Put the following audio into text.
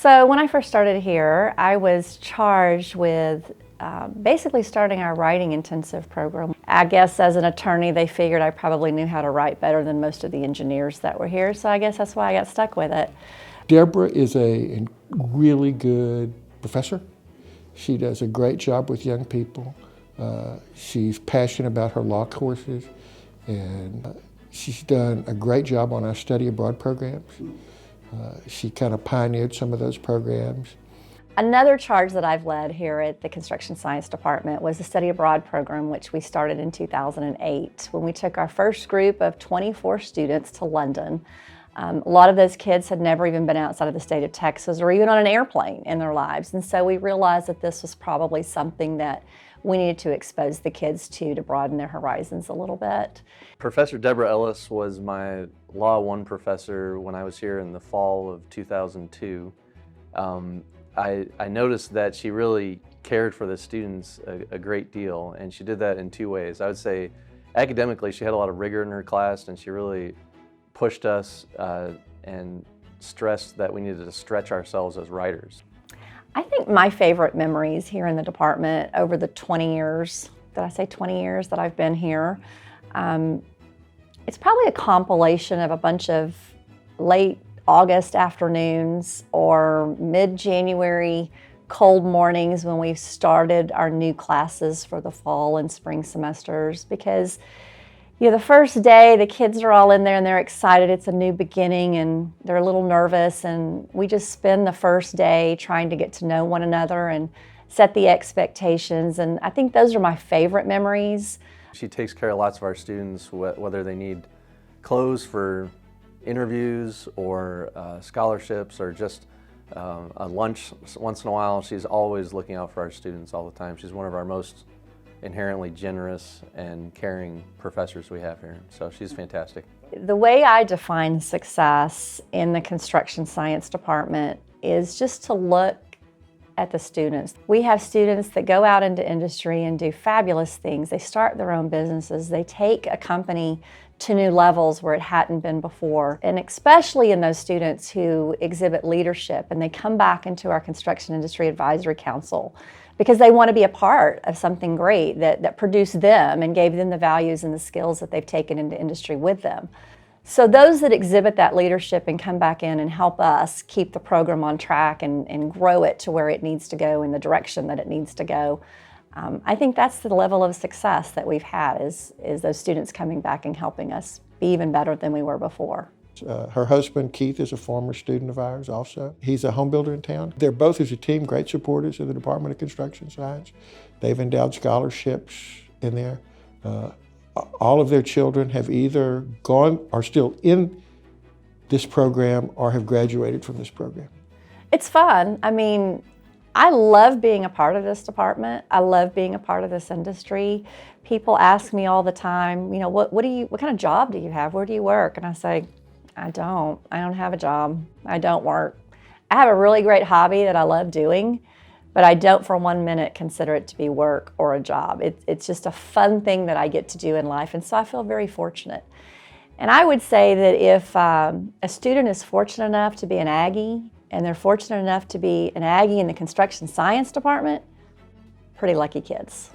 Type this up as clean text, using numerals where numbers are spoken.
So when I first started here, I was charged with basically starting our writing intensive program. I guess as an attorney, they figured I probably knew how to write better than most of the engineers that were here, so I guess that's why I got stuck with it. Deborah is a really good professor. She does a great job with young people. She's passionate about her law courses, and she's done a great job on our study abroad programs. She kind of pioneered some of those programs. Another charge that I've led here at the Construction Science Department was the Study Abroad program, which we started in 2008 when we took our first group of 24 students to London. A lot of those kids had never even been outside of the state of Texas or even on an airplane in their lives, and so we realized that this was probably something that we needed to expose the kids to broaden their horizons a little bit. Professor Debra Ellis was my Law 1 professor when I was here in the fall of 2002. I noticed that she really cared for the students a great deal, and she did that in two ways. I would say academically she had a lot of rigor in her class, and she really pushed us and stressed that we needed to stretch ourselves as writers. I think my favorite memories here in the department over the 20 years, did I say 20 years that I've been here, it's probably a compilation of a bunch of late August afternoons or mid-January cold mornings when we started our new classes for the fall and spring semesters, because the first day the kids are all in there and they're excited. It's a new beginning and they're a little nervous, and we just spend the first day trying to get to know one another and set the expectations, and I think those are my favorite memories. She takes care of lots of our students, whether they need clothes for interviews or scholarships or just a lunch once in a while. She's always looking out for our students all the time. She's one of our most inherently generous and caring professors we have here, so she's fantastic. The way I define success in the construction science department is just to look at the students. We have students that go out into industry and do fabulous things. They start their own businesses. They take a company to new levels where it hadn't been before. And especially in those students who exhibit leadership and they come back into our Construction Industry Advisory Council because they want to be a part of something great that produced them and gave them the values and the skills that they've taken into industry with them. So those that exhibit that leadership and come back in and help us keep the program on track and grow it to where it needs to go in the direction that it needs to go, I think that's the level of success that we've had is those students coming back and helping us be even better than we were before. Her husband, Keith, is a former student of ours also. He's a home builder in town. They're both, as a team, great supporters of the Department of Construction Science. They've endowed scholarships in there. All of their children have either gone, are still in this program, or have graduated from this program. It's fun. I mean, I love being a part of this department. I love being a part of this industry. People ask me all the time, what kind of job do you have? Where do you work? And I say, I don't have a job. I don't work. I have a really great hobby that I love doing, but I don't for 1 minute consider it to be work or a job. It's just a fun thing that I get to do in life, and so I feel very fortunate. And I would say that if a student is fortunate enough to be an Aggie, and they're fortunate enough to be an Aggie in the Construction Science Department, pretty lucky kids.